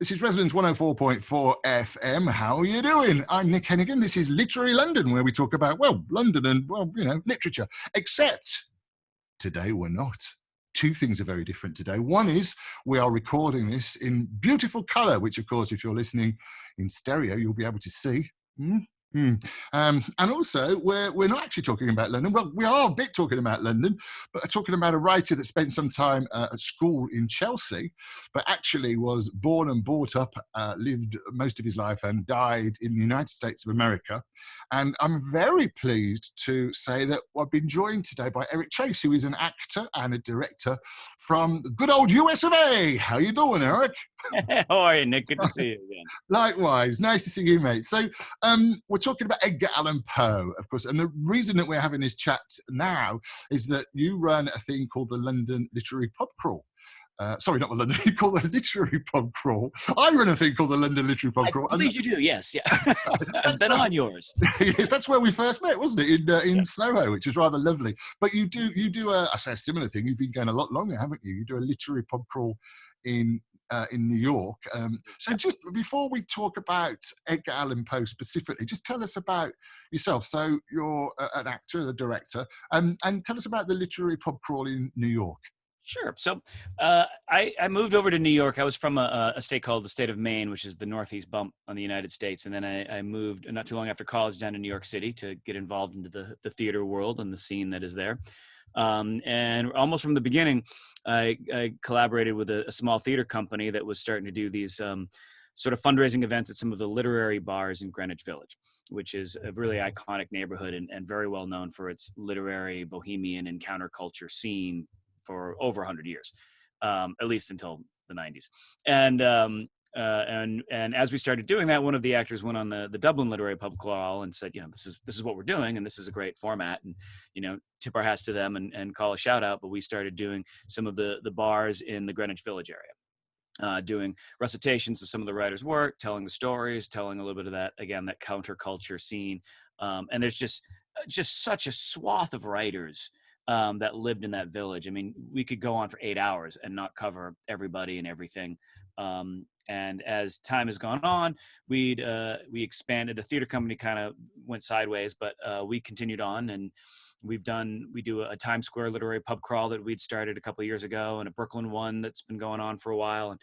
This is Resonance 104.4 FM. How are you doing? I'm Nick Hennegan. This is Literary London, where we talk about, well, London and, well, you know, literature. Except today we're not. Two things are very different today. One is we are recording this in beautiful colour, which, of course, if you're listening in stereo, you'll be able to see. And also, we're not actually talking about London. Well, we are a bit talking about London, but talking about a writer that spent some time at school in Chelsea, but actually was born and brought up, lived most of his life and died in the United States of America. And I'm very pleased to say that I've been joined today by Eric Chase, who is an actor and a director from the good old US of A. How you doing, Eric? How are you, Nick? Good to see you again. Likewise. Nice to see you, mate. So we're talking about Edgar Allan Poe, of course. And the reason that we're having this chat now is that you run a thing called the London Literary Pub Crawl. Sorry, not the London. You call it a literary pub crawl. I run a thing called the London Literary Pub Crawl. I believe you do. Yes, yeah. I've been on yours. Yes, that's where we first met, wasn't it? In Soho, which was rather lovely. But you do I say a similar thing. You've been going a lot longer, haven't you? You do a literary pub crawl in New York. So just before we talk about Edgar Allan Poe specifically, just tell us about yourself. So you're an actor, a director, and tell us about the literary pub crawl in New York. Sure. So I moved over to New York. I was from a state called the state of Maine, which is the northeast bump on the United States. And then I moved not too long after college down to New York City to get involved into the theater world and the scene that is there. And almost from the beginning, I collaborated with a small theater company that was starting to do these sort of fundraising events at some of the literary bars in Greenwich Village, which is a really iconic neighborhood and very well known for its literary, bohemian, and counterculture scene for over 100 years, at least until the 90s. And as we started doing that, one of the actors went on the Dublin Literary Pub Crawl and said, this is what we're doing, and this is a great format, and tip our hats to them and call a shout out. But we started doing some of the bars in the Greenwich Village area, doing recitations of some of the writers' work, telling the stories, telling a little bit of that, again, that counterculture scene. And there's just such a swath of writers that lived in that village. I mean, we could go on for 8 hours and not cover everybody and everything. And as time has gone on, we expanded. The theater company kind of went sideways, but we continued on, and we do a Times Square literary pub crawl that we'd started a couple of years ago, and a Brooklyn one that's been going on for a while.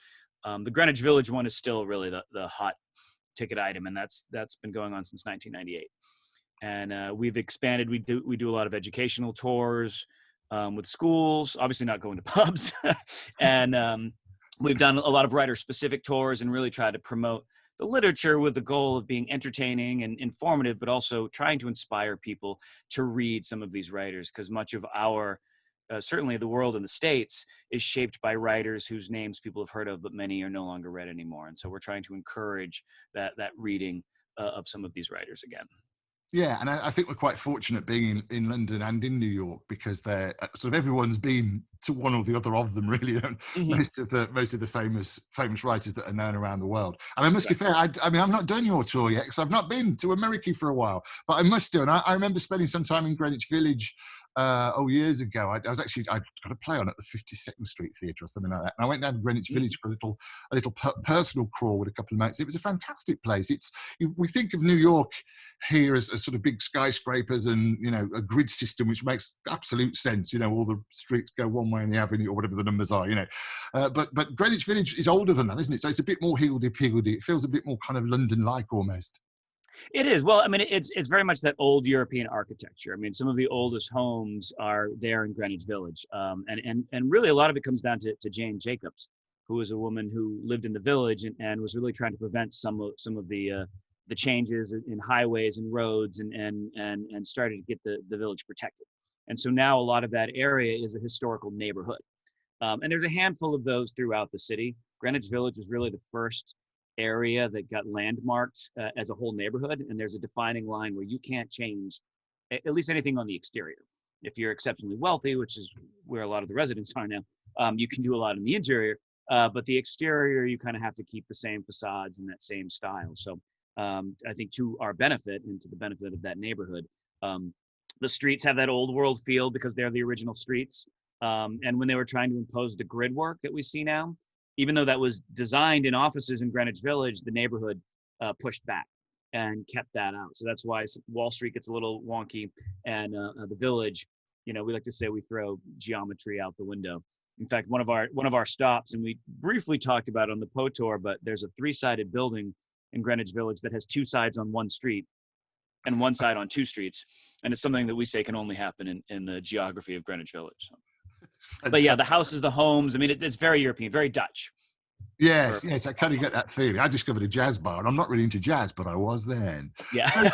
And the Greenwich Village one is still really the hot ticket item, and that's been going on since 1998. And we've expanded. We do a lot of educational tours with schools, obviously not going to pubs. And we've done a lot of writer-specific tours and really tried to promote the literature with the goal of being entertaining and informative, but also trying to inspire people to read some of these writers, because much of our, certainly the world in the States, is shaped by writers whose names people have heard of, but many are no longer read anymore. And so we're trying to encourage that reading of some of these writers again. Yeah, and I think we're quite fortunate being in London and in New York, because they're sort of everyone's been to one or the other of them, really. Mm-hmm. Most of the famous writers that are known around the world. And I must be fair, I mean, I've not done your tour yet because I've not been to America for a while, but I must do. And I remember spending some time in Greenwich Village years ago. I got a play on at the 52nd Street Theatre or something like that. And I went down to Greenwich Village for a little personal crawl with a couple of mates. It was a fantastic place. We think of New York here as sort of big skyscrapers and, a grid system, which makes absolute sense. All the streets go one way in the avenue or whatever the numbers are, But Greenwich Village is older than that, isn't it? So it's a bit more higgledy-piggledy. It feels a bit more kind of London-like almost. It is. Well, I mean, it's very much that old European architecture. I mean, some of the oldest homes are there in Greenwich Village. And really a lot of it comes down to Jane Jacobs, who was a woman who lived in the village and was really trying to prevent some of the changes in highways and roads and started to get the village protected. And so now a lot of that area is a historical neighborhood. And there's a handful of those throughout the city. Greenwich Village was really the first area that got landmarked as a whole neighborhood, and there's a defining line where you can't change at least anything on the exterior. If you're exceptionally wealthy, which is where a lot of the residents are now, you can do a lot in the interior, but the exterior you kind of have to keep the same facades and that same style. So I think to our benefit and to the benefit of that neighborhood, the streets have that old world feel because they're the original streets. And when they were trying to impose the grid work that we see now, even though that was designed in offices in Greenwich Village, the neighborhood pushed back and kept that out. So that's why Wall Street gets a little wonky, and the Village, we like to say we throw geometry out the window. In fact, one of our stops, and we briefly talked about it on the Poe tour, but there's a 3-sided building in Greenwich Village that has 2 sides on one street and 1 side on 2 streets, and it's something that we say can only happen in the geography of Greenwich Village. So. But yeah, the houses, the homes, I mean, it's very European, very Dutch. Yes, I kind of get that feeling. I discovered a jazz bar, and I'm not really into jazz, but I was then. Yeah.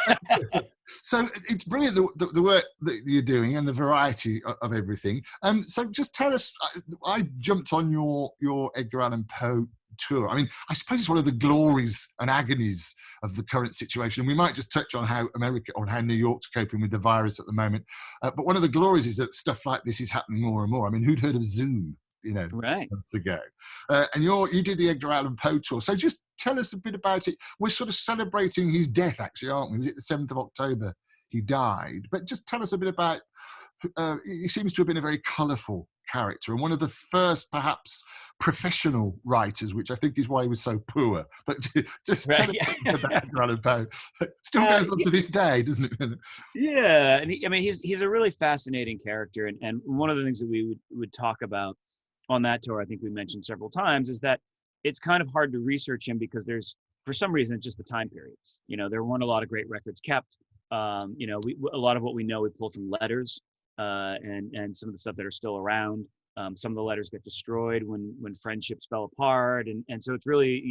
So it's brilliant, the work that you're doing and the variety of everything. So just tell us, I jumped on your Edgar Allan Poe tour. I mean, I suppose it's one of the glories and agonies of the current situation. We might just touch on how New York's coping with the virus at the moment. But one of the glories is that stuff like this is happening more and more. I mean, who'd heard of Zoom? Right. 6 months ago. And you did the Edgar Allan Poe tour. So just tell us a bit about it. We're sort of celebrating his death, actually, aren't we? Was it the 7th of October he died? But just tell us a bit about, he seems to have been a very colourful character and one of the first, perhaps, professional writers, which I think is why he was so poor. But just tell us about Edgar Allan Poe. Still goes on to this day, doesn't it? Yeah, and he's a really fascinating character. And one of the things that we would talk about on that tour, I think we mentioned several times, is that it's kind of hard to research him because for some reason, it's just the time period. There weren't a lot of great records kept. A lot of what we know, we pulled from letters and some of the stuff that are still around. Some of the letters get destroyed when friendships fell apart. And so it's really,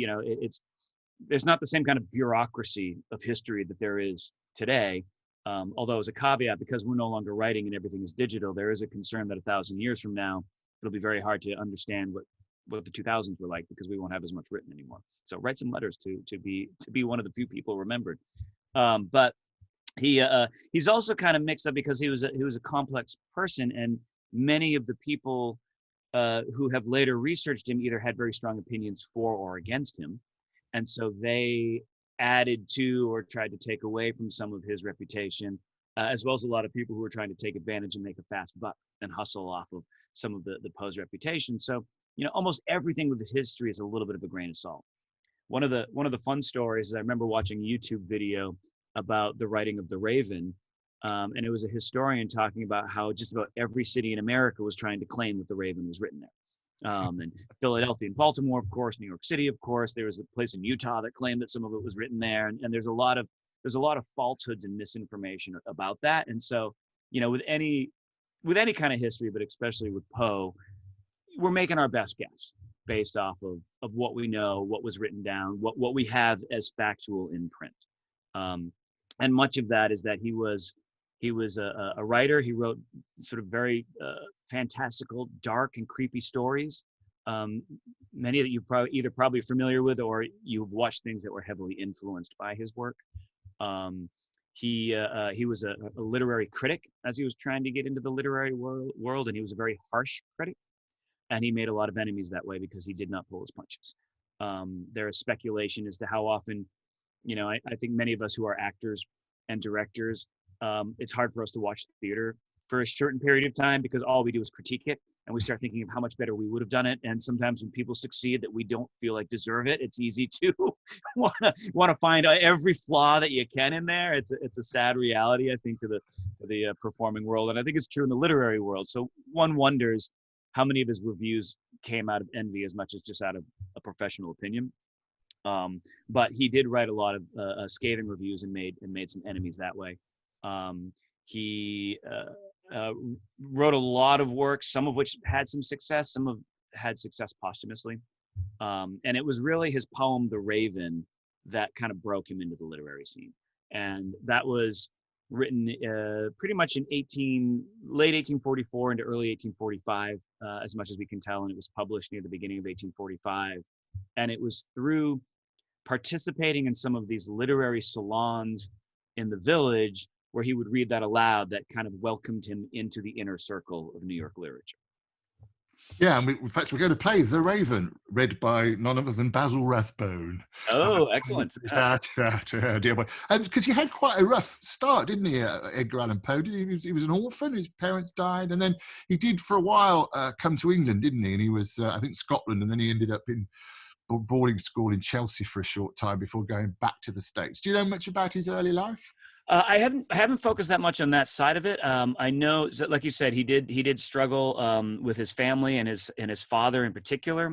there's not the same kind of bureaucracy of history that there is today. Although as a caveat, because we're no longer writing and everything is digital, there is a concern that 1,000 years from now, it'll be very hard to understand what the 2000s were like because we won't have as much written anymore. So write some letters to be one of the few people remembered. But he's also kind of mixed up because he was a complex person, and many of the people who have later researched him either had very strong opinions for or against him, and so they added to or tried to take away from some of his reputation, as well as a lot of people who were trying to take advantage and make a fast buck and hustle off of some of the Poe's reputation. So, almost everything with his history is a little bit of a grain of salt. One of the fun stories is I remember watching a YouTube video about the writing of The Raven, and it was a historian talking about how just about every city in America was trying to claim that The Raven was written there. And Philadelphia and Baltimore, of course, New York City, of course. There was a place in Utah that claimed that some of it was written there, and there's a lot of falsehoods and misinformation about that. And so, with any kind of history, but especially with Poe, we're making our best guess based off of what we know, what was written down, what we have as factual in print. And much of that is that he was a writer. He wrote sort of very fantastical, dark and creepy stories. Many that you probably familiar with, or you've watched things that were heavily influenced by his work. He was a literary critic as he was trying to get into the literary world, and he was a very harsh critic, and he made a lot of enemies that way because he did not pull his punches. There is speculation as to how often, I think many of us who are actors and directors, it's hard for us to watch theater for a certain period of time because all we do is critique it, and we start thinking of how much better we would have done it. And sometimes when people succeed that we don't feel like deserve it, it's easy to want to find every flaw that you can in there. It's a sad reality, I think, to the performing world, and I think it's true in the literary world. So one wonders how many of his reviews came out of envy as much as just out of a professional opinion. But he did write a lot of scathing reviews and made some enemies that way. He wrote a lot of works, some of which had some success, had success posthumously. And it was really his poem, The Raven, that kind of broke him into the literary scene. And that was written pretty much in late 1844 into early 1845, as much as we can tell. And it was published near the beginning of 1845. And it was through participating in some of these literary salons in the Village where he would read that aloud that kind of welcomed him into the inner circle of New York literature. Yeah, and in fact, we're going to play The Raven, read by none other than Basil Rathbone. Oh, excellent. Yes. Dear boy. And because he had quite a rough start, didn't he, Edgar Allan Poe? He was an orphan, his parents died, and then he did for a while come to England, didn't he? And he was, I think, Scotland, and then he ended up in boarding school in Chelsea for a short time before going back to the States. Do you know much about his early life? I haven't focused that much on that side of it. I know, like you said, he did struggle with his family and his father in particular.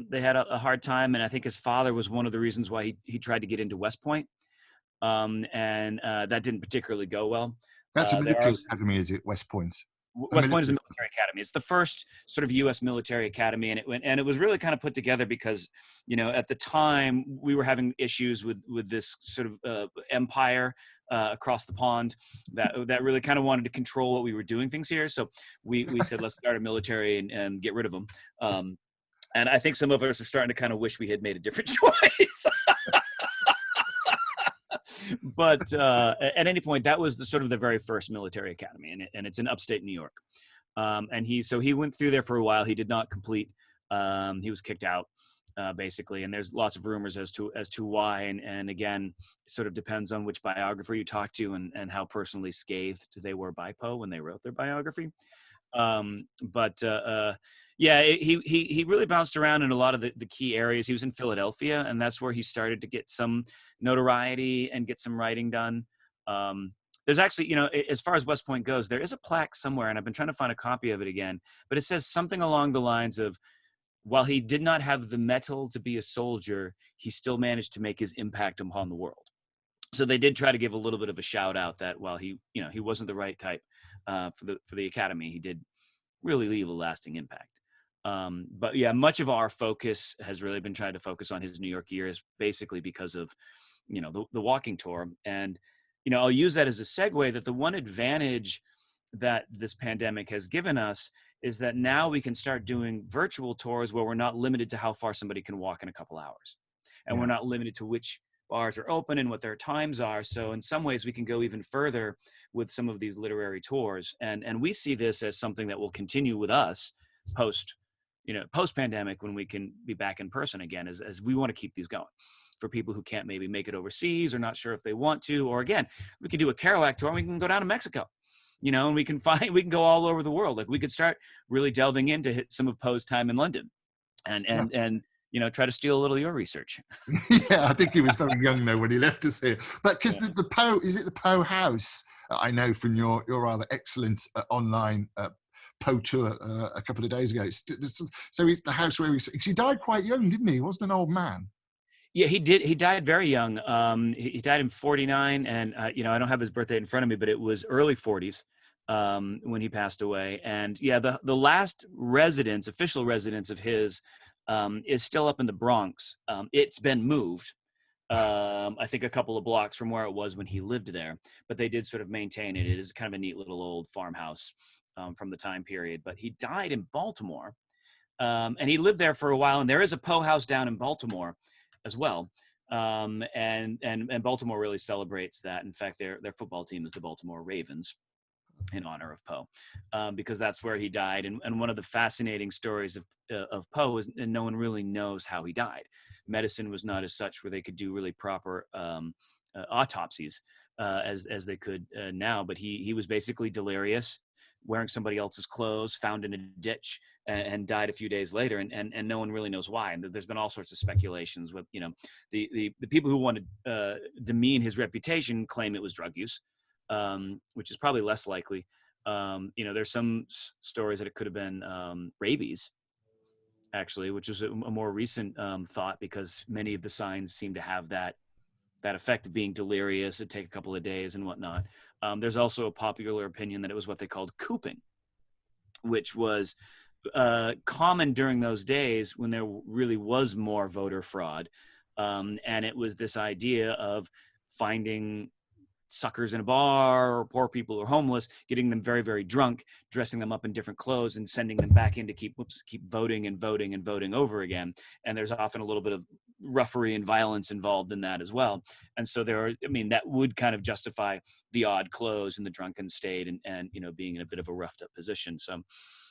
They had a hard time, and I think his father was one of the reasons why he tried to get into West Point, and that didn't particularly go well. That's a There are military academy, is it, West Point? A West Point is a military. military academy. It's the first sort of U.S. military academy, and it was really kind of put together because, at the time we were having issues with this sort of empire across the pond that really kind of wanted to control what we were doing things here. So we said, let's start a military and get rid of them. And I think some of us are starting to kind of wish we had made a different choice. But at any point, that was the sort of the very first military academy, and it's in upstate New York. And he went through there for a while. He did not complete. He was kicked out, basically. And there's lots of rumors as to why. And again, it sort of depends on which biographer you talk to and how personally scathed they were by Poe when they wrote their biography. Yeah, he really bounced around in a lot of the key areas. He was in Philadelphia, and that's where he started to get some notoriety and get some writing done. There's actually, as far as West Point goes, there is a plaque somewhere, and I've been trying to find a copy of it again, but it says something along the lines of, while he did not have the mettle to be a soldier, he still managed to make his impact upon the world. So they did try to give a little bit of a shout out that while he wasn't the right type for the academy, he did really leave a lasting impact. But yeah, much of our focus has really been trying to focus on his New York years, basically because of, the walking tour. And, I'll use that as a segue that the one advantage that this pandemic has given us is that now we can start doing virtual tours where we're not limited to how far somebody can walk in a couple hours. And we're not limited to which bars are open and what their times are. So in some ways we can go even further with some of these literary tours. And we see this as something that will continue with us post pandemic, when we can be back in person again, as we want to keep these going for people who can't maybe make it overseas or not sure if they want to, or again, we could do a Kerouac tour and we can go down to Mexico, and we can go all over the world. Like we could start really delving into some of Poe's time in London and try to steal a little of your research. Yeah, I think he was very young though when he left us here. But because the Poe, is it the Poe House? I know from your rather excellent online Poe tour a couple of days ago. So it's the house where because he died quite young, didn't he? He wasn't an old man. Yeah, he did. He died very young. He died in 49, and I don't have his birthday in front of me, but it was early 40s when he passed away. And yeah, the last official residence of his, is still up in the Bronx. It's been moved, I think a couple of blocks from where it was when he lived there, but they did sort of maintain it. It is kind of a neat little old farmhouse from the time period. But he died in Baltimore, and he lived there for a while. And there is a Poe house down in Baltimore as well. And Baltimore really celebrates that. In fact, their football team is the Baltimore Ravens, in honor of Poe, because that's where he died. And one of the fascinating stories of Poe is, and no one really knows how he died. Medicine was not as such where they could do really proper autopsies as they could now. But he was basically delirious, wearing somebody else's clothes, found in a ditch, and died a few days later, and no one really knows why. And there's been all sorts of speculations with, the people who want to demean his reputation claim it was drug use, which is probably less likely. There's some stories that it could have been rabies, actually, which is a more recent thought, because many of the signs seem to have that effect of being delirious. It'd take a couple of days and whatnot. There's also a popular opinion that it was what they called cooping, which was common during those days when there really was more voter fraud. And it was this idea of finding suckers in a bar, or poor people or homeless, getting them very, very drunk, dressing them up in different clothes, and sending them back in to keep voting and voting and voting over again. And there's often a little bit of roughery and violence involved in that as well. And so that would kind of justify the odd clothes and the drunken state and being in a bit of a roughed up position. So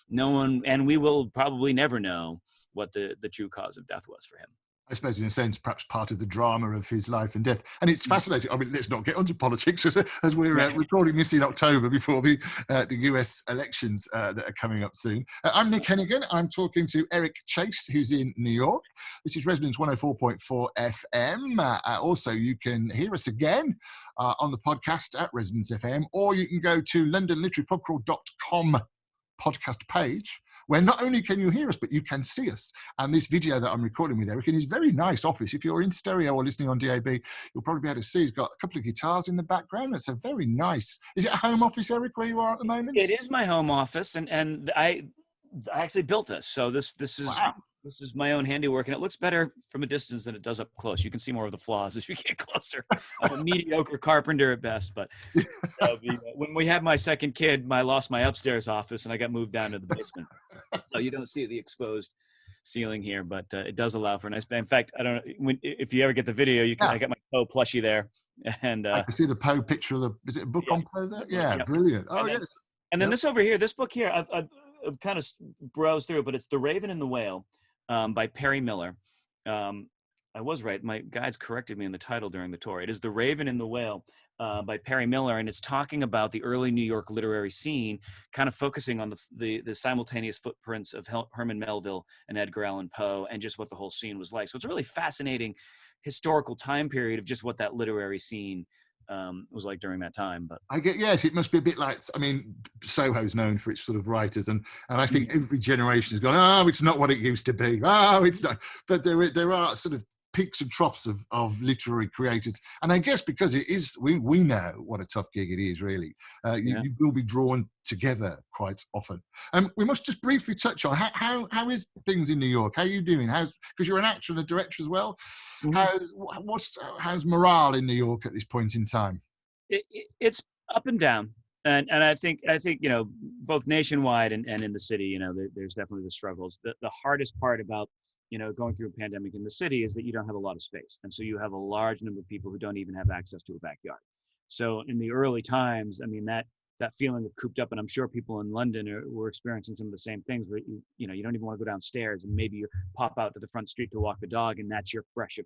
no one, and we will probably never know what the true cause of death was for him. I suppose, in a sense, perhaps part of the drama of his life and death. And it's fascinating. I mean, let's not get onto politics as we're recording this in October before the US elections that are coming up soon. I'm Nick Hennegan. I'm talking to Eric Chase, who's in New York. This is Resonance 104.4 FM. Also, you can hear us again on the podcast at Resonance FM, or you can go to londonliterarypubcrawl.com podcast page, where not only can you hear us, but you can see us. And this video that I'm recording with Eric in his very nice office, if you're in stereo or listening on DAB, you'll probably be able to see he's got a couple of guitars in the background. It's a very nice, is it a home office, Eric, where you are at the moment? It is my home office, and I actually built this. So this is wow. This is my own handiwork, and it looks better from a distance than it does up close. You can see more of the flaws as you get closer. I'm a mediocre carpenter at best, but when we had my second kid, I lost my upstairs office, and I got moved down to the basement. So you don't see the exposed ceiling here, but it does allow for a nice. In fact, I don't know if you ever get the video. You can. I got my Poe plushie there, and I can see the Poe picture of the. Is it a book on Poe there? Yeah, brilliant. Oh, yes. And then this over here, this book here, I've kind of browsed through, but it's The Raven and the Whale. By Perry Miller. I was right. My guides corrected me in the title during the tour. It is The Raven and the Whale by Perry Miller, and it's talking about the early New York literary scene, kind of focusing on the simultaneous footprints of Herman Melville and Edgar Allan Poe, and just what the whole scene was like. So it's a really fascinating historical time period of just what that literary scene was like during that time. But yes, it must be a bit like, I mean, Soho's known for its sort of writers, and I think every generation has gone, oh, it's not what it used to be. Oh, it's not. But there are sort of peaks and troughs of literary creators, and I guess because it is, we know what a tough gig it is, really. You will be drawn together quite often. We must just briefly touch on how is things in New York? How are you doing? Because you're an actor and a director as well. How's morale in New York at this point in time? It's up and down, and I think both nationwide and in the city, there's definitely the struggles. The hardest part about going through a pandemic in the city is that you don't have a lot of space. And so you have a large number of people who don't even have access to a backyard. So in the early times, I mean, that feeling of cooped up, and I'm sure people in London were experiencing some of the same things where you don't even want to go downstairs, and maybe you pop out to the front street to walk the dog, and that's your breath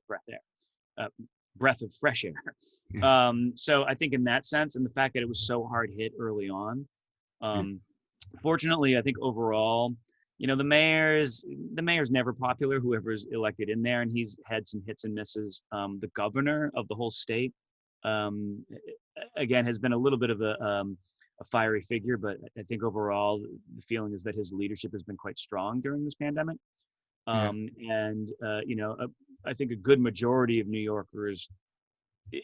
of fresh air. Yeah. So I think in that sense, and the fact that it was so hard hit early on, fortunately, I think overall, the mayor's never popular, whoever's elected in there, and he's had some hits and misses. The governor of the whole state, again, has been a little bit of a fiery figure, but I think overall the feeling is that his leadership has been quite strong during this pandemic. And I think a good majority of New Yorkers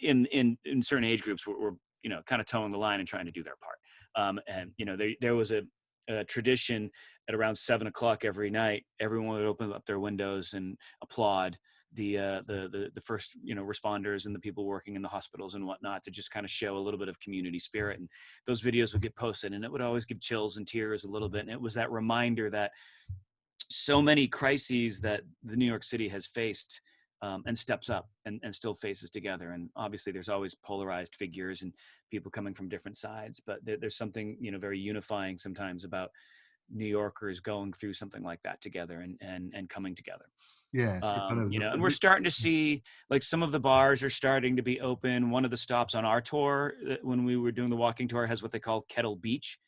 in certain age groups were kind of towing the line and trying to do their part. And there was a tradition at around 7:00 every night. Everyone would open up their windows and applaud the first responders and the people working in the hospitals and whatnot, to just kind of show a little bit of community spirit. And those videos would get posted, and it would always give chills and tears a little bit. And it was that reminder that so many crises that the New York City has faced and steps up and still faces together. And obviously there's always polarized figures and people coming from different sides, but there's something, very unifying sometimes about New Yorkers going through something like that together and coming together. Yes. And we're starting to see, like, some of the bars are starting to be open. One of the stops on our tour, when we were doing the walking tour, has what they call Kettle Beach.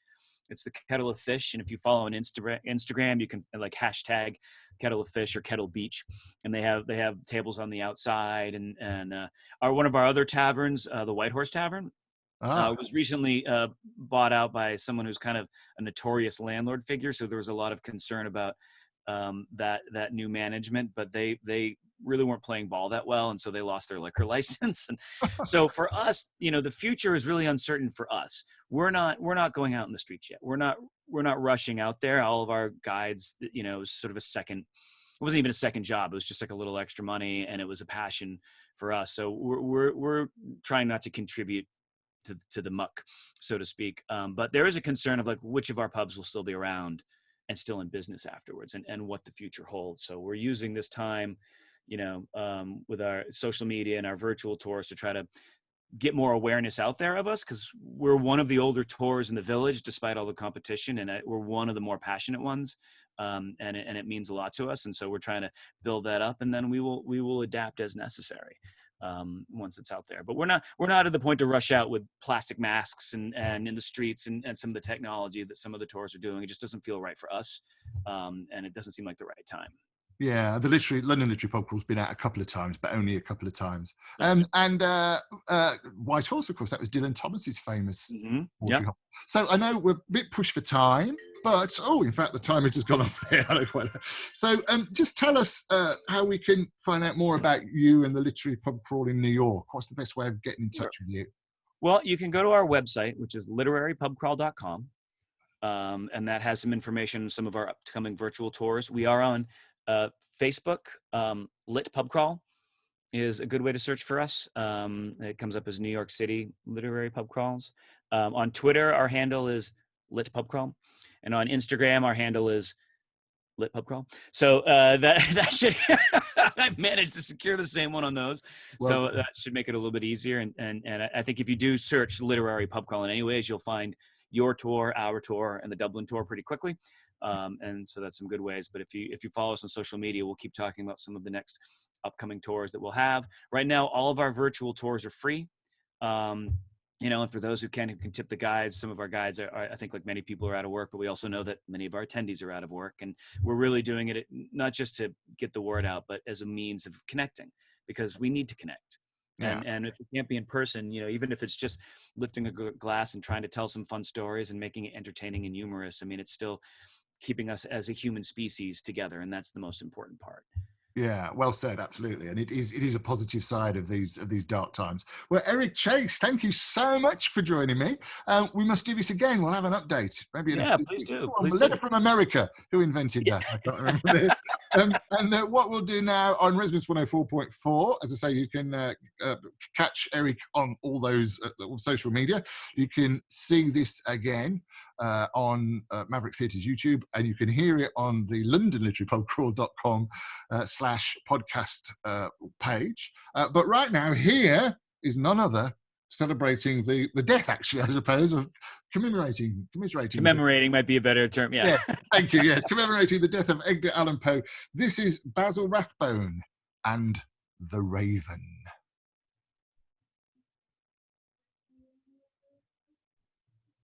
It's the kettle of fish, and if you follow on Instagram, you can like hashtag kettle of fish or kettle beach, and they have tables on the outside. And one of our other taverns, the White Horse Tavern, was recently bought out by someone who's kind of a notorious landlord figure. So there was a lot of concern about that new management, but they really weren't playing ball that well, and so they lost their liquor license. And so for us, the future is really uncertain for us. We're not going out in the streets yet. We're not rushing out there. All of our guides, it was sort of it wasn't even a second job. It was just like a little extra money, and it was a passion for us. So we're trying not to contribute to the muck, so to speak. But there is a concern of like which of our pubs will still be around and still in business afterwards, and what the future holds. So we're using this time, with our social media and our virtual tours to try to get more awareness out there of us, because we're one of the older tours in the village, despite all the competition, and we're one of the more passionate ones, and it means a lot to us. And so we're trying to build that up, and then we will adapt as necessary once it's out there. But we're not at the point to rush out with plastic masks and in the streets and some of the technology that some of the tours are doing. It just doesn't feel right for us, and it doesn't seem like the right time. Yeah, the London Literary Pub Crawl's been out a couple of times, but only a couple of times. And White Horse, of course, that was Dylan Thomas's famous. Yeah. So I know we're a bit pushed for time, but in fact, the time has just gone off there. So just tell us how we can find out more about you and the Literary Pub Crawl in New York. What's the best way of getting in touch with you? Well, you can go to our website, which is literarypubcrawl.com, and that has some information on some of our upcoming virtual tours. We are on Facebook. Lit Pub Crawl is a good way to search for us. It comes up as New York City Literary Pub Crawls. On Twitter, our handle is Lit Pub Crawl, and on Instagram, our handle is Lit Pub Crawl. So that should I've managed to secure the same one on those. Well, so that should make it a little bit easier. And I think if you do search Literary Pub Crawl in any ways, you'll find your tour, our tour, and the Dublin tour pretty quickly. And so that's some good ways. But if you follow us on social media, we'll keep talking about some of the next upcoming tours that we'll have. Right now, all of our virtual tours are free. And for those who can tip the guides, some of our guides are, I think, like many people, are out of work, but we also know that many of our attendees are out of work. And we're really doing it not just to get the word out, but as a means of connecting, because we need to connect. Yeah. And if it can't be in person, even if it's just lifting a glass and trying to tell some fun stories and making it entertaining and humorous, I mean, it's still keeping us as a human species together, and that's the most important part. Yeah, well said, absolutely. And it is a positive side of these dark times. Well, Eric Chase, thank you so much for joining me. We must do this again. We'll have an update. Maybe please do. A letter from America. Who invented that? I can't remember. And what we'll do now on Resonance 104.4, as I say, you can catch Eric on all those social media. You can see this again on Maverick Theatre's YouTube, and you can hear it on the LondonLiteraryPubCrawl.com /podcast page. But right now, here is none other celebrating the death, actually, I suppose, of commemorating. Commemorating might be a better term, yeah. Thank you, yes. Commemorating the death of Edgar Allan Poe. This is Basil Rathbone and The Raven.